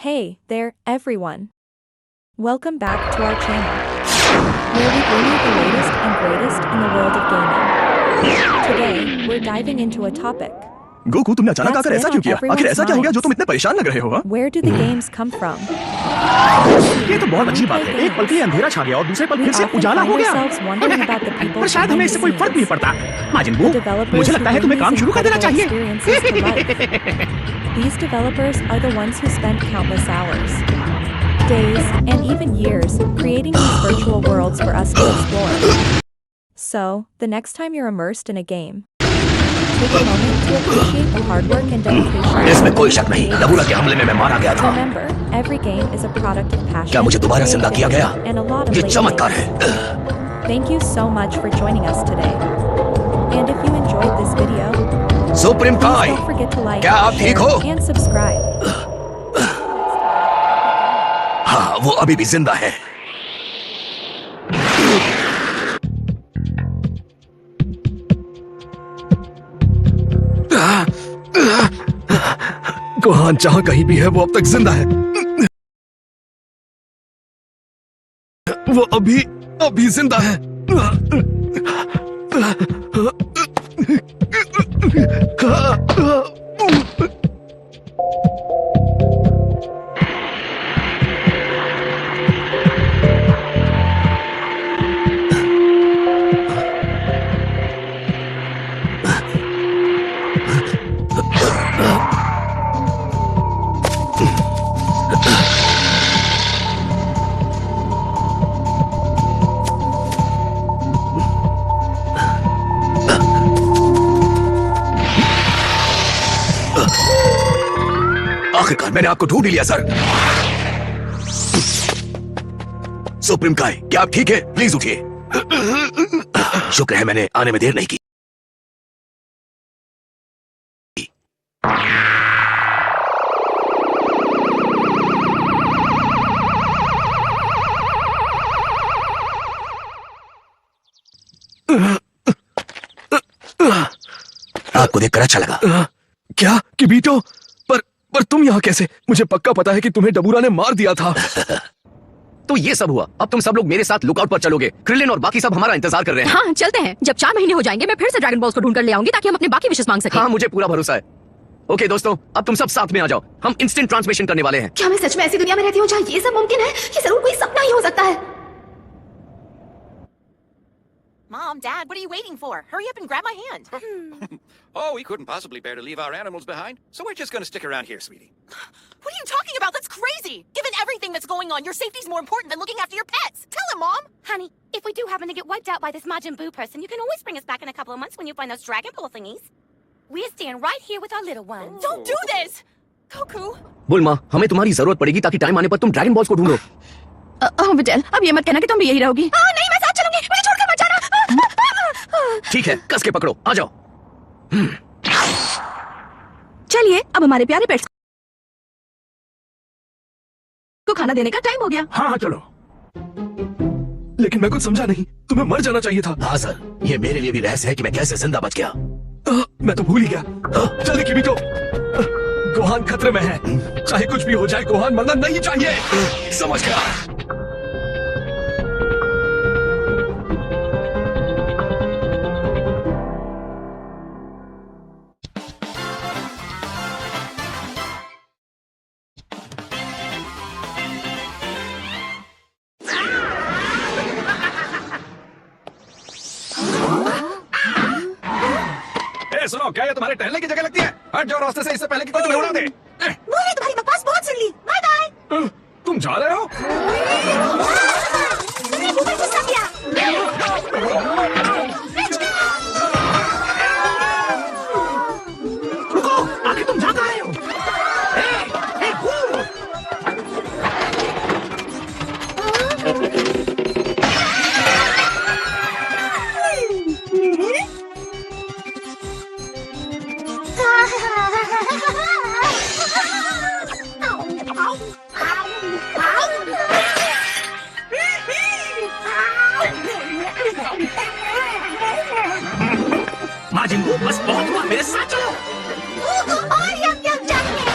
Hey there, everyone. Welcome back to our channel, where we bring you the latest and greatest in the world of gaming. Today, we're diving into a topic. Goku, तुमने अचानक आकर ऐसा क्यों किया? आखिर ऐसा क्या हो गया जो तुम इतने परेशान लग रहे हो? हाँ? Where do the games come from? ये तो बहुत अच्छी बात है। एक पल के लिए अंधेरा छा गया और दूसरे पल फिर से उजाला हो गया। पर शायद हमें इससे कोई फर्क नहीं पड़ता। माजिन बू, मुझे लगता है तुम्हें काम शुरू कर देना चाहिए। These developers are the ones who spent countless hours, days, and even years creating these virtual worlds for us to explore. So, the next time you're immersed in a game, take a moment to appreciate the hard work and dedication. इसमें कोई शक नहीं, डबूला के हमले में मैं मारा गया था। Remember, every game is a product of passion. क्या मुझे दोबारा जिंदा किया गया? And a lot of ये late चमत्कार है। nights. Thank you so much for joining us today. And if you enjoyed this video, supreme please काय, don't forget to like, क्या आप ठीक हो? share, and subscribe. हाँ, वो अभी भी जिंदा है। गोहान जहां कहीं भी है वो अब तक जिंदा है। वो अभी जिंदा है। आखिरकार मैंने आपको ढूंढ ही लिया सर। सुप्रीम काय, क्या आप ठीक है? प्लीज उठिए। शुक्र है मैंने आने में देर नहीं की। आपको देखकर अच्छा लगा। क्या किबीटो? पर तुम यहाँ कैसे? मुझे पक्का पता है कि तुम्हें डबूरा ने मार दिया था। तो ये सब हुआ। अब तुम सब लोग मेरे साथ लुकआउट पर चलोगे। क्रिलिन और बाकी सब हमारा इंतजार कर रहे हैं। हाँ, चलते हैं। जब 4 महीने हो जाएंगे मैं फिर से ड्रैगन बॉल्स को ढूंढ कर ले आऊंगी ताकि हम अपने बाकी विशेष मांग सकें। हाँ, मुझे पूरा भरोसा है। ओके दोस्तों, अब तुम सब साथ में आ जाओ। हम इंस्टेंट ट्रांसमिशन करने वाले हैं। क्या मैं सच में ऐसी दुनिया में रहती हूँ जहाँ ये सब मुमकिन है? ये जरूर कोई सपना ही हो सकता है। Mom, Dad, what are you waiting for? Hurry up and grab my hand. Oh, we couldn't possibly bear to leave our animals behind, so we're just going to stick around here, sweetie. What are you talking about? That's crazy. Given everything that's going on, your safety's more important than looking after your pets. Tell him, Mom. Honey, if we do happen to get wiped out by this Majin Buu person, you can always bring us back in a couple of months when you find those Dragon Ball thingies. We're staying right here with our little ones. Don't do this. Goku. बुल्मा, हमें तुम्हारी जरूरत पड़ेगी ताकि time आने पर तुम dragon balls को ढूंढो। विटेल, अब ये मत कहना कि तुम भी यही रहोगी। नहीं, मैं साथ चलूंगी। मुझे छोड़कर मत जाना। ठीक है, कस के पकड़ो। आ जाओ। चलिए, अब हमारे प्यारे पेट्स को खाना देने का टाइम हो गया। हाँ चलो। लेकिन मैं कुछ समझा नहीं। तुम्हें मर जाना चाहिए था। हाँ सर, ये मेरे लिए भी रहस्य है कि मैं कैसे जिंदा बच गया। मैं तो भूल ही गया। जल्दी किबीटो, गोहान खतरे में है। चाहे कुछ भी हो जाए, गोहान मरना नहीं चाहिए। समझ गया। सुनो, क्या ये तुम्हारे टहलने की जगह लगती है? हट जाओ रास्ते से, इससे पहले कि कोई तुम्हें उड़ा दे। वो है तुम्हारी बकवास बहुत सुन ली। Bye bye. तुम जा रहे हो? रुको, आगे तुम जा कहाँ रहे हो? माजिन बू, बस बहुत हुआ, मेरे साथ चलो। और हम चाहिए।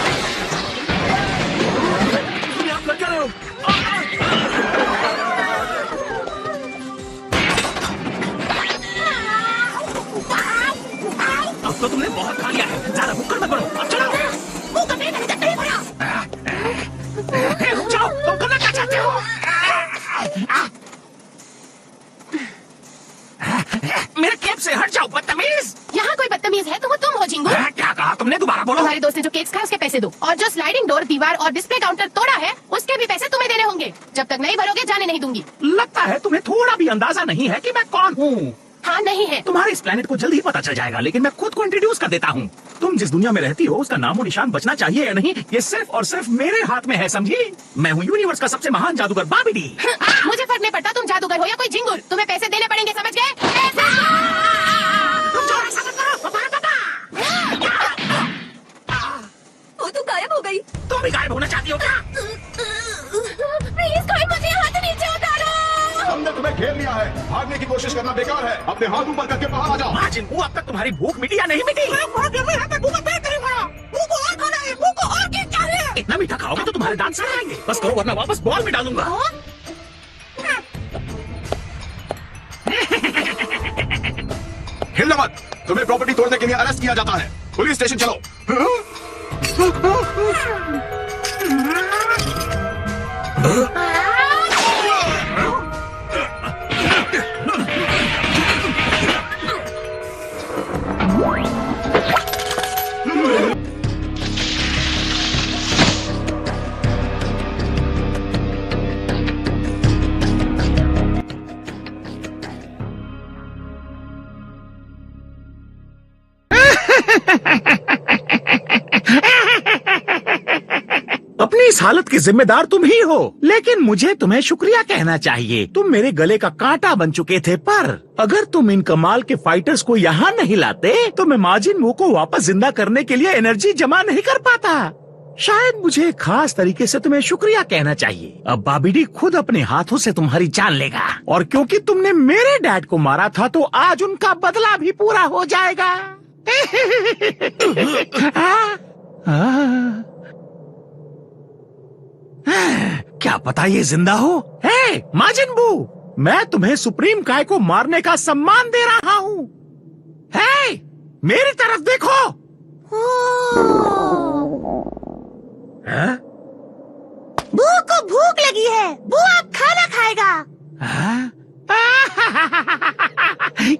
दोस्त ने जो केक्स खाए उसके पैसे दो, और जो स्लाइडिंग डोर, दीवार और डिस्प्ले काउंटर तोड़ा है उसके भी पैसे तुम्हें देने होंगे। जब तक नहीं भरोगे जाने नहीं दूंगी। लगता है तुम्हें थोड़ा भी अंदाजा नहीं है कि मैं कौन हूँ। हाँ नहीं है। तुम्हारे इस प्लेनेट को जल्द ही पता चल जाएगा, लेकिन मैं खुद को इंट्रोड्यूस कर देता हूँ। तुम जिस दुनिया में रहती हो उसका नामो निशान बचना चाहिए या नहीं, ये सिर्फ और सिर्फ मेरे हाथ में है, समझी? मैं हूँ यूनिवर्स का सबसे महान जादूगर बाबिडी। मुझे फर्क नहीं पड़ता तुम जादूगर हो या कोई झिंगुर, तुम्हें पैसे देने पड़ेंगे, समझ गए? वो तो गायब हो गई। तुम भी गायब होना चाहती हो क्या? प्लीज कोई मुझे हाथ नीचे उतारो। हमने तुम्हें घेर लिया है, भागने की कोशिश करना बेकार है। अपने हाथ ऊपर करके बाहर आ जाओ। माजिन बू, अब तक तुम्हारी भूख मिटी या नहीं मिटी? इतना मीठा खाओगे तो तुम्हारे दांत सड़ जाएंगे। बस करो वरना वापस बॉल में डालूंगा। हिलना मत, तुम्हें प्रॉपर्टी तोड़ने के लिए अरेस्ट किया जाता है। पुलिस स्टेशन चलो। अपनी इस हालत की जिम्मेदार तुम ही हो, लेकिन मुझे तुम्हें शुक्रिया कहना चाहिए। तुम मेरे गले का कांटा बन चुके थे, पर अगर तुम इन कमाल के फाइटर्स को यहाँ नहीं लाते तो मैं माजिन बू को वापस जिंदा करने के लिए एनर्जी जमा नहीं कर पाता। शायद मुझे खास तरीके से तुम्हें शुक्रिया कहना चाहिए। अब बाबिडी खुद अपने हाथों से तुम्हारी जान लेगा, और क्योंकि तुमने मेरे डैड को मारा था तो आज उनका बदला भी पूरा हो जाएगा। क्या पता ये जिंदा हो? हे माजिन बू, मैं तुम्हें सुप्रीम काय को मारने का सम्मान दे रहा हूँ। हे मेरी तरफ देखो। बू को भूख लगी है, बू अब खाना खाएगा।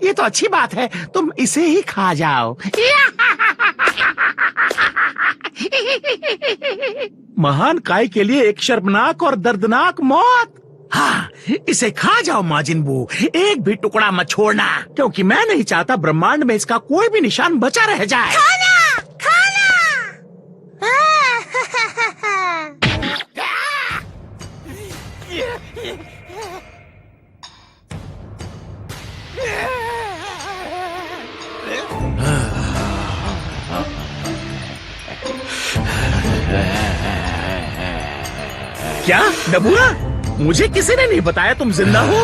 ये तो अच्छी बात है, तुम इसे ही खा जाओ। महान काय के लिए एक शर्मनाक और दर्दनाक मौत। हाँ, इसे खा जाओ माजिन बू, एक भी टुकड़ा मत छोड़ना, क्योंकि मैं नहीं चाहता ब्रह्मांड में इसका कोई भी निशान बचा रह जाए। खाना, खाना। क्या डबूरा, मुझे किसी ने नहीं बताया तुम जिंदा हो।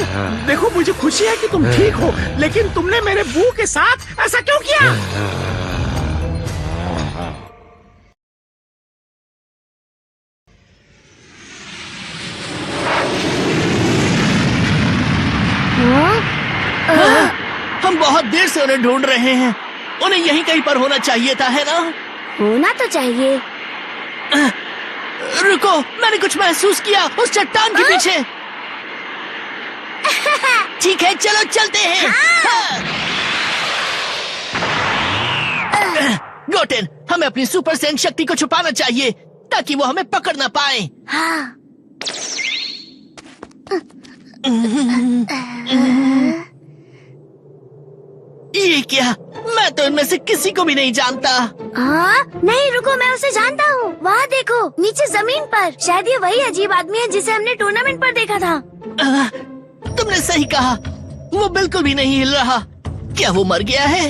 देखो मुझे खुशी है कि तुम ठीक हो, लेकिन तुमने मेरे बू के साथ ऐसा क्यों किया? हम बहुत देर से उन्हें ढूंढ रहे हैं। उन्हें यहीं कहीं पर होना चाहिए था, है ना? होना तो चाहिए। रुको, मैंने कुछ महसूस किया उस चट्टान के पीछे। ठीक है, चलो चलते हैं। गोटेन, हमें अपनी सुपर सेंस शक्ति को छुपाना चाहिए ताकि वो हमें पकड़ ना पाए। हाँ। ये क्या? मैं तो इनमें से किसी को भी नहीं जानता। हाँ? नहीं रुको, मैं उसे जानता हूँ। वहाँ देखो, नीचे जमीन पर। शायद ये वही अजीब आदमी है जिसे हमने टूर्नामेंट पर देखा था। तुमने सही कहा, वो बिल्कुल भी नहीं हिल रहा। क्या वो मर गया है?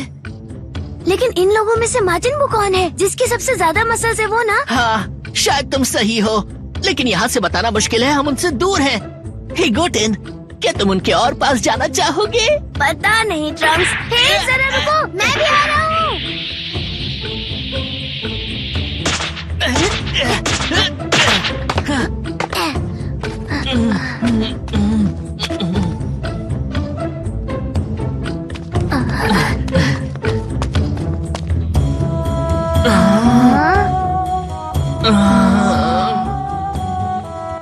लेकिन इन लोगों में से माजिन बू कौन है जिसकी सबसे ज्यादा मसल्स है, वो ना? हाँ, शायद तुम सही हो, लेकिन यहाँ से बताना मुश्किल है, हम उनसे दूर हैं। हे गोटेन, क्या तुम उनके और पास जाना चाहोगे? पता नहीं ट्रम्प्स। हे जरा रुको, मैं भी आ रहा हूँ।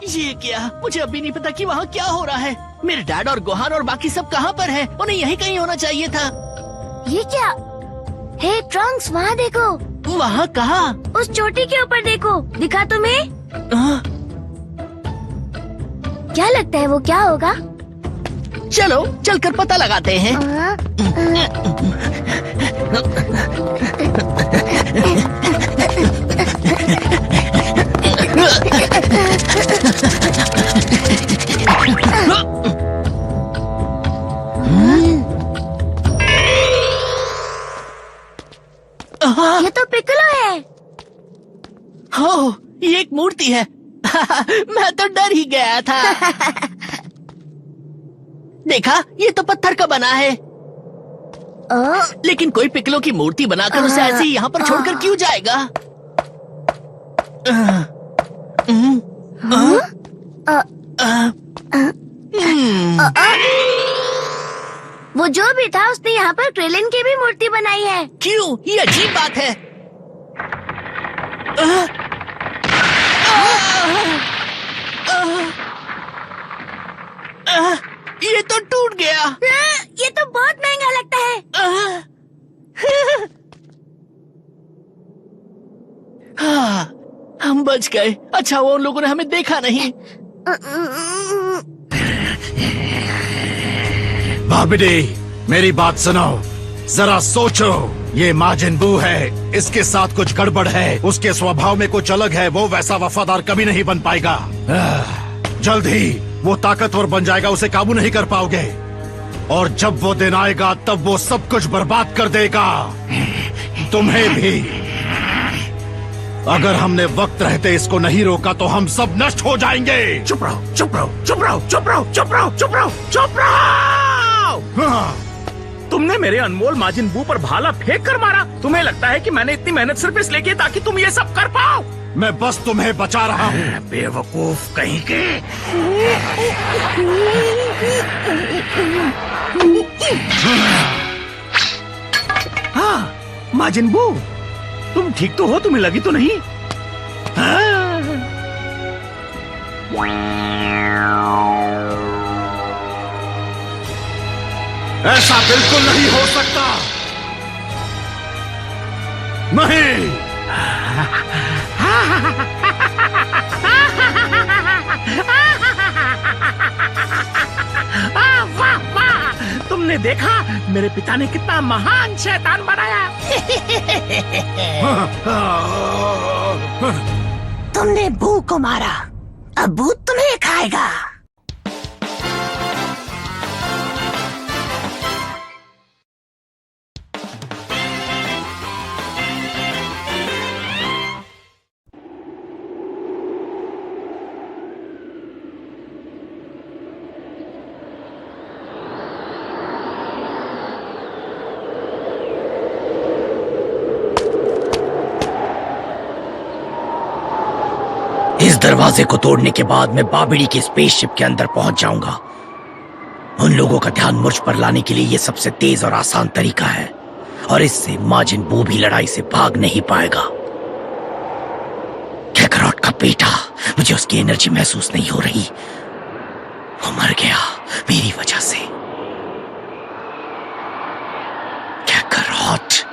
ये क्या? मुझे अभी नहीं पता कि वहाँ क्या हो रहा है। मेरे डैड और गोहान और बाकी सब कहाँ पर हैं? उन्हें यहीं कहीं होना चाहिए था। ये क्या? हे ट्रंक्स, वहाँ देखो। वहाँ कहाँ? उस चोटी के ऊपर देखो, दिखा तुम्हें? क्या लगता है वो क्या होगा? चलो चलकर पता लगाते हैं। ये तो पिकलो है। हो, ये एक मूर्ति है। मैं तो डर ही गया था। देखा, ये तो पत्थर का बना है। लेकिन कोई पिकलो की मूर्ति बनाकर उसे ऐसे ही यहाँ पर छोड़कर क्यों जाएगा? वो जो भी था उसने यहाँ पर क्रेलिन की भी मूर्ति बनाई है। क्यों? ये अजीब बात है। ये तो टूट गया। ये तो बहुत महंगा लगता है। हम बच गए। अच्छा वो उन लोगों ने हमें देखा नहीं। बाबिडी, मेरी बात सुनो, जरा सोचो। ये माजिन बू है, इसके साथ कुछ गड़बड़ है, उसके स्वभाव में कुछ अलग है, वो वैसा वफादार कभी नहीं बन पाएगा। जल्द ही वो ताकतवर बन जाएगा, उसे काबू नहीं कर पाओगे। और जब वो दिन आएगा तब वो सब कुछ बर्बाद कर देगा, तुम्हें भी। अगर हमने वक्त रहते इसको नहीं रोका तो हम सब नष्ट हो जाएंगे। चुप रहो, चुप रहो, चुप रहो, चुप रहो, चुप रहो, चुप रहो, चुप रहो। तुमने मेरे अनमोल माजिन बू पर भाला फेंक कर मारा। तुम्हें लगता है कि मैंने इतनी मेहनत सिर्फ इसलिए की ताकि तुम ये सब कर पाओ? मैं बस तुम्हें बचा रहा हूँ। बेवकूफ कहीं के। हाँ, माजिन बू, तुम ठीक तो हो? तुम्हें लगी तो नहीं? ऐसा बिल्कुल नहीं हो सकता। नहीं। वाह वाह, तुमने देखा मेरे पिता ने कितना महान शैतान बनाया। तुमने बू को मारा, अब बू तुम्हें खाएगा। इस दरवाजे को तोड़ने के बाद मैं बाबिडी के स्पेसशिप के अंदर पहुंच जाऊंगा। उन लोगों का ध्यान मुझ पर लाने के लिए ये सबसे तेज और आसान तरीका है, और इससे माजिन बू भी लड़ाई से भाग नहीं पाएगा। कैकरॉट का बेटा, मुझे उसकी एनर्जी महसूस नहीं हो रही। वो मर गया मेरी वजह से। कैकरॉट,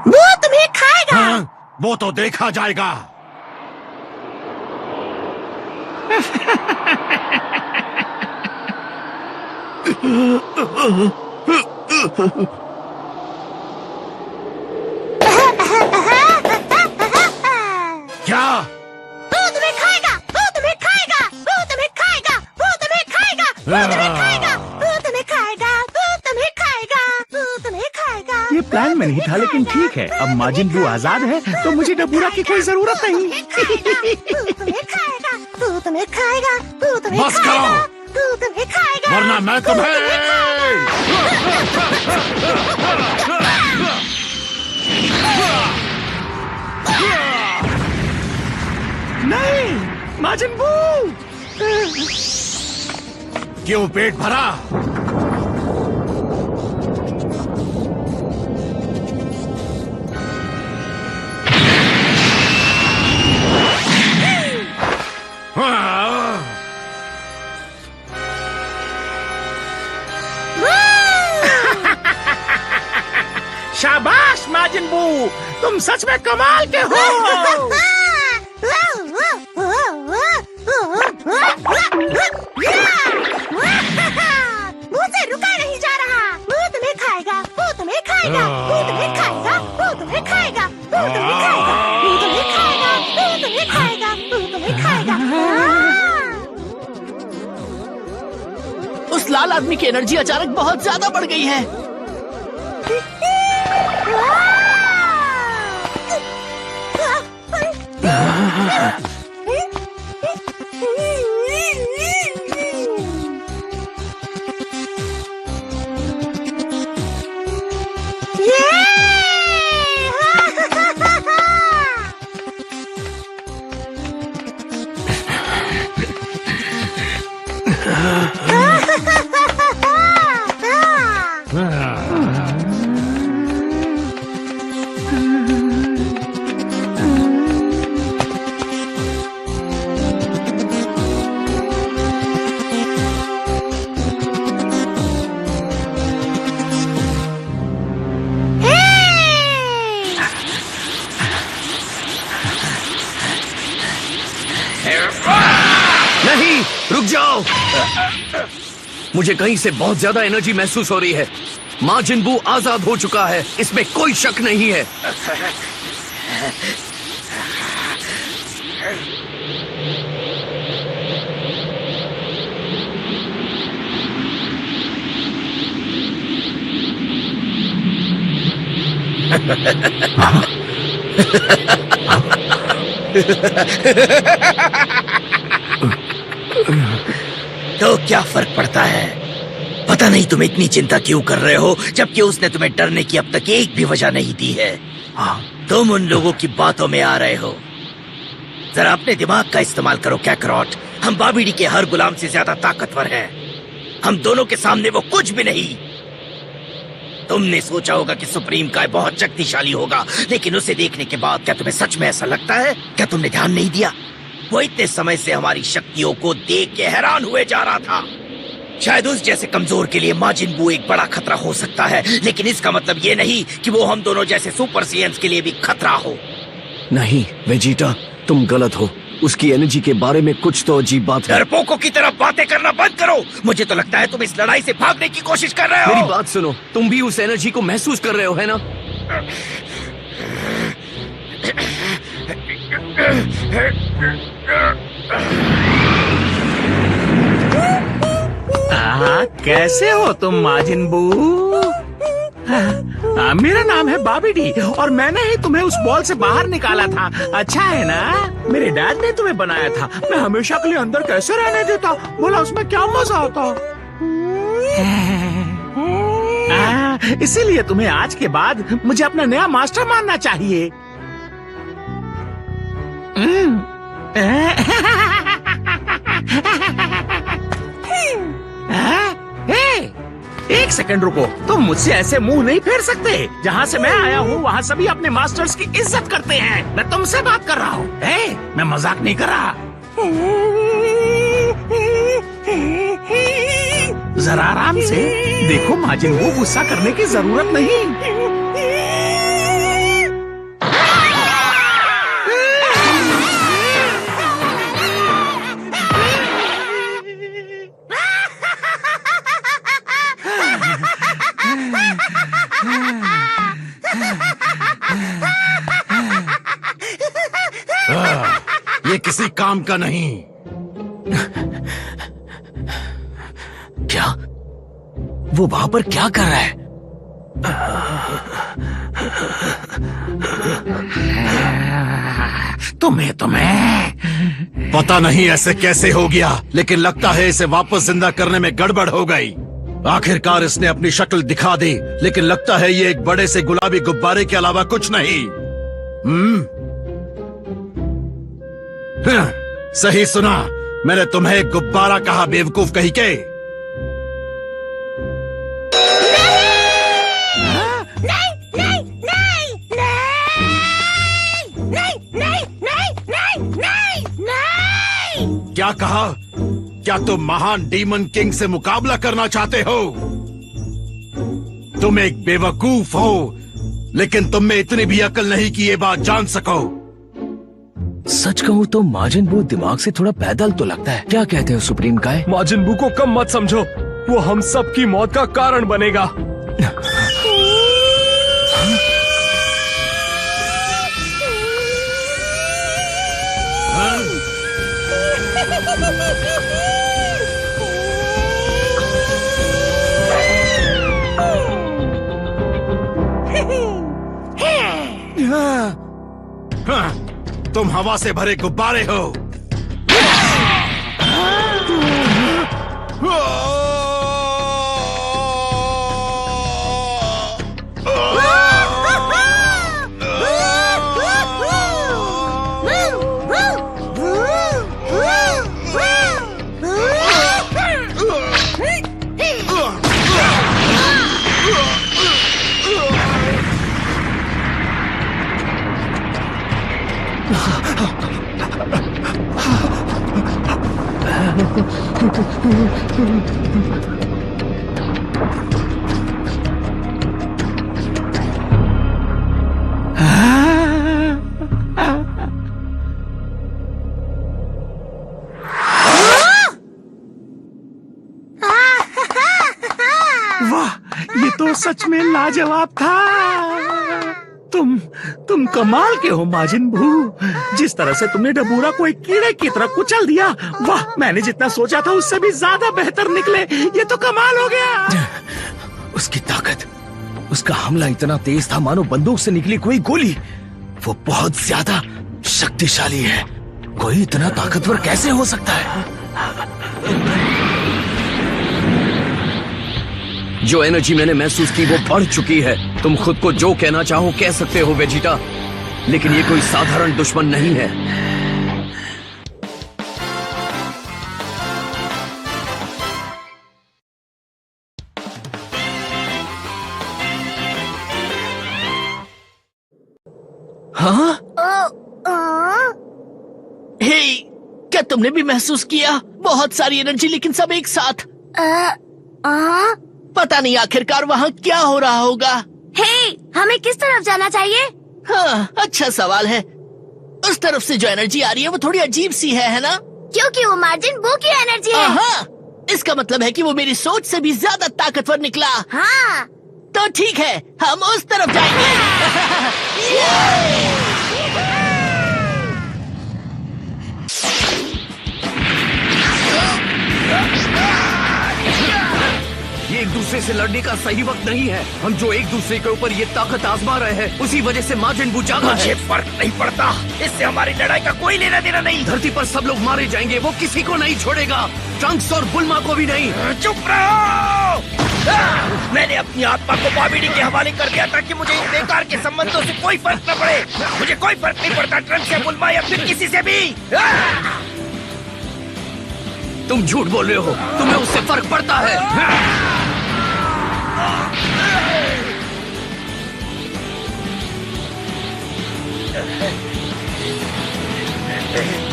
वो तुम्हें खाएगा। हाँ, वो तो देखा जाएगा। क्या? वो तुम्हें खाएगा, वो तुम्हें खाएगा, वो तुम्हें खाएगा, वो तुम्हें खाएगा, वो तुम्हें खाएगा, वो तुम्हें खाएगा, वो तुम्हें खाएगा, वो तुम्हें खाएगा। ये प्लान में नहीं था, लेकिन ठीक है। अब माजिन बू आजाद है तो मुझे डबूरा की कोई जरूरत नहीं। तुम्हें खाएगा, वो तुम्हें खाएगा, वो तुम्हें बस खाएगा, करो, वो तुम्हें खाएगा, वरना मैं तुम्हें। नहीं, माजिन बू। क्यों पेट भरा? शाबाश माजिन बू, तुम सच में कमाल के हो। मुझे रुका नहीं जा रहा। वो तुम्हें खाएगा, वो तुम्हें खाएगा, वो तुम्हें खाएगा, वो तुम्हें खाएगा, वो तुम्हें खाएगा, वो तुम्हें खाएगा, वो तुम्हें खाएगा, वो तुम्हें खाएगा। उस लाल आदमी की एनर्जी अचानक बहुत ज्यादा बढ़ गई है। नहीं, रुक जाओ। मुझे कहीं से बहुत ज्यादा एनर्जी महसूस हो रही है। माजिन बू आजाद हो चुका है, इसमें कोई शक नहीं है। तो क्या फर्क पड़ता है? पता नहीं तुम इतनी चिंता क्यों कर रहे हो, जबकि उसने तुम्हें डरने की अब तक एक भी वजह नहीं दी है। तुम उन लोगों की बातों में आ रहे हो। जरा अपने दिमाग का इस्तेमाल करो कैकरॉट। हम बाबीडी के हर गुलाम से ज्यादा ताकतवर हैं। हम दोनों के सामने वो कुछ भी नहीं। तुमने सोचा होगा कि सुप्रीम काय बहुत शक्तिशाली होगा, लेकिन उसे देखने के बाद क्या तुम्हें सच में ऐसा लगता है? क्या तुमने ध्यान नहीं दिया? वो इतने समय से हमारी शक्तियों को देख के हैरान हुए जा रहा था। शायद उस जैसे कमजोर के लिए माजिन बू एक बड़ा खतरा हो सकता है, लेकिन इसका मतलब ये नहीं कि वो हम दोनों जैसे सुपर साइंस के लिए भी खतरा हो। नहीं वेजिटा, तुम गलत हो। उसकी एनर्जी के बारे में कुछ तो अजीब बात है। डरपोकों की तरह बातें करना बंद करो। मुझे तो लगता है तुम इस लड़ाई से भागने की कोशिश कर रहे हो। मेरी बात सुनो, तुम भी उस एनर्जी को महसूस कर रहे हो, है ना? कैसे हो तुम माजिन बू? मेरा नाम है बाबीडी और मैंने ही तुम्हें उस बॉल से बाहर निकाला था। अच्छा है ना? मेरे डैड ने तुम्हें बनाया था। मैं हमेशा के लिए अंदर कैसे रहने देता? बोला उसमें क्या मजा आता। इसीलिए तुम्हें आज के बाद मुझे अपना नया मास्टर मानना चाहिए। एक सेकंड रुको, तुम मुझसे ऐसे मुंह नहीं फेर सकते। जहाँ से मैं आया हूँ वहाँ सभी अपने मास्टर्स की इज्जत करते हैं। मैं तुमसे बात कर रहा हूँ, मैं मजाक नहीं कर रहा। जरा आराम से देखो माजिन बू, गुस्सा करने की जरूरत नहीं। ये किसी काम का नहीं। क्या? वो वहां पर क्या कर रहा है? तुम्हें पता नहीं ऐसे कैसे हो गया, लेकिन लगता है इसे वापस जिंदा करने में गड़बड़ हो गई। आखिरकार इसने अपनी शक्ल दिखा दी, लेकिन लगता है ये एक बड़े से गुलाबी गुब्बारे के अलावा कुछ नहीं। सही सुना, मैंने तुम्हें एक गुब्बारा कहा, बेवकूफ कहीं के। क्या कहा? क्या तुम महान डीमन किंग से मुकाबला करना चाहते हो? तुम एक बेवकूफ हो, लेकिन तुम में इतनी भी अकल नहीं कि ये बात जान सको। सच कहूँ तो माजिन बू दिमाग से थोड़ा पैदल तो लगता है। क्या कहते हो सुप्रीम काय? माजिन बू को कम मत समझो, वो हम सब की मौत का कारण बनेगा। हाँ, तुम हवा से भरे गुब्बारे हो। वाह, ये तो सच में लाजवाब था। तुम कमाल के हो माजिन बू। जिस तरह से तुमने डबूरा को एक कीड़े की तरह कुचल दिया, वाह, मैंने जितना सोचा था उससे भी ज्यादा बेहतर निकले। ये तो कमाल हो गया। उसकी ताकत, उसका हमला इतना तेज था मानो बंदूक से निकली कोई गोली। वो बहुत ज्यादा शक्तिशाली है। कोई इतना ताकतवर कैसे हो सकता है? जो एनर्जी मैंने महसूस की वो बढ़ चुकी है। तुम खुद को जो कहना चाहो कह सकते हो वेजिटा, लेकिन ये कोई साधारण दुश्मन नहीं है। हाँ? हे, क्या तुमने भी महसूस किया? बहुत सारी एनर्जी, लेकिन सब एक साथ। पता नहीं आखिरकार वहाँ क्या हो रहा होगा। हे, हमें किस तरफ जाना चाहिए? हाँ, अच्छा सवाल है। उस तरफ से जो एनर्जी आ रही है वो थोड़ी अजीब सी है ना? क्योंकि वो मार्जिन बू की एनर्जी है। हाँ, इसका मतलब है कि वो मेरी सोच से भी ज्यादा ताकतवर निकला। हाँ। तो ठीक है, हम उस तरफ जाएंगे। ये एक दूसरे से लड़ने का सही वक्त नहीं है। हम जो एक दूसरे के ऊपर ये ताकत आजमा रहे हैं, उसी वजह से माजिन बू जागा है। मुझे फर्क नहीं पड़ता, इससे हमारी लड़ाई का कोई लेना देना नहीं। धरती पर सब लोग मारे जाएंगे, वो किसी को नहीं छोड़ेगा, ट्रंक्स और बुल्मा को भी नहीं। चुप रहो। मैंने अपनी आत्मा को बॉबीडी के हवाले कर दिया ताकि मुझे इन बेकार के संबंधों से कोई फर्क न पड़े। मुझे कोई फर्क नहीं पड़ता ट्रंक्स या बुल्मा या फिर किसी से भी। तुम झूठ बोल रहे हो, तुम्हें उससे फर्क पड़ता है।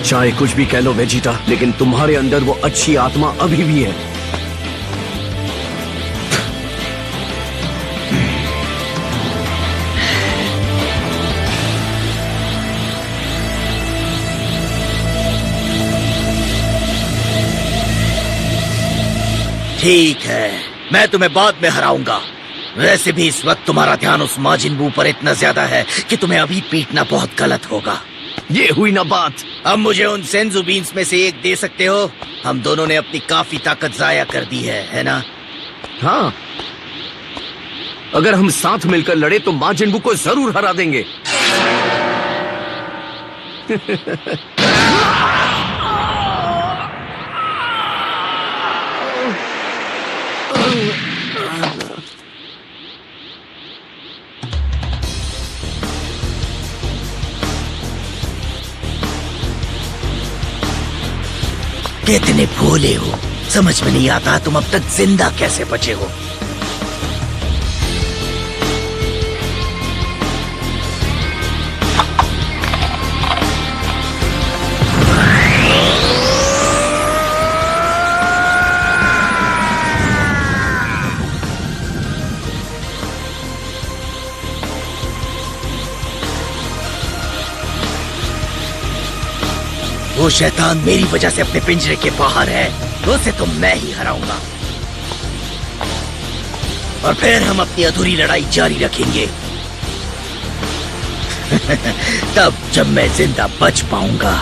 चाहे कुछ भी कह लो वेजिटा, लेकिन तुम्हारे अंदर वो अच्छी आत्मा अभी भी है। ठीक है, मैं तुम्हें बाद में हराऊंगा। वैसे भी इस वक्त तुम्हारा ध्यान उस माजिन बू पर इतना ज्यादा है कि तुम्हें अभी पीटना बहुत गलत होगा। ये हुई ना बात। अब मुझे उन सेंजू बीन्स में से एक दे सकते हो? हम दोनों ने अपनी काफी ताकत जाया कर दी है ना? हाँ, अगर हम साथ मिलकर लड़े तो माजिन बू को जरूर हरा देंगे। कितने भोले हो, समझ में नहीं आता तुम अब तक जिंदा कैसे बचे हो। वो शैतान मेरी वजह से अपने पिंजरे के बाहर है, तो उसे तो मैं ही हराऊंगा। और फिर हम अपनी अधूरी लड़ाई जारी रखेंगे। तब जब मैं जिंदा बच पाऊंगा।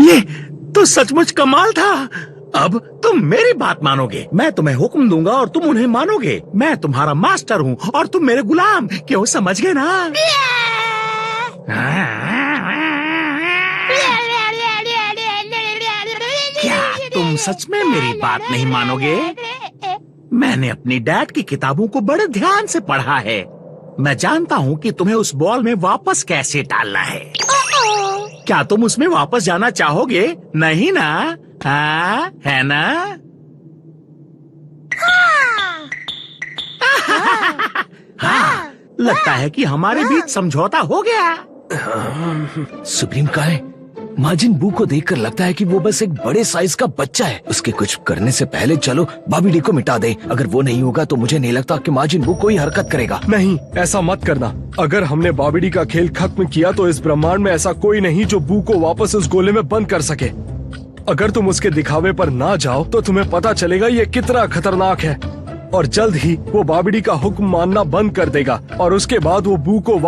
ये तो सचमुच कमाल था। अब तुम मेरी बात मानोगे, मैं तुम्हें हुक्म दूंगा और तुम उन्हें मानोगे। मैं तुम्हारा मास्टर हूँ और तुम मेरे गुलाम। क्यों, समझ गए ना? क्या तुम सच में मेरी बात नहीं मानोगे? मैंने अपनी डैड की किताबों को बड़े ध्यान से पढ़ा है। मैं जानता हूँ कि तुम्हें उस बॉल में वापस कैसे डालना है। क्या तुम उसमें वापस जाना चाहोगे? नहीं ना? हाँ, है ना? हाँ, लगता है कि हमारे बीच समझौता हो गया। सुप्रीम कहाँ है? माजिन बू को देखकर लगता है कि वो बस एक बड़े साइज का बच्चा है। उसके कुछ करने से पहले चलो बॉबी डी को मिटा दे। अगर वो नहीं होगा तो मुझे नहीं लगता कि माजिन बू कोई हरकत करेगा। नहीं, ऐसा मत करना। अगर हमने बॉबी डी का खेल खत्म किया तो इस ब्रह्मांड में ऐसा कोई नहीं जो बू को वापस उस गोले में बंद कर सके। अगर तुम उसके दिखावे पर ना जाओ तो तुम्हें पता चलेगा ये कितना खतरनाक है, और जल्द ही वो बॉबी डी का हुक्म मानना बंद कर देगा और उसके बाद वो बू को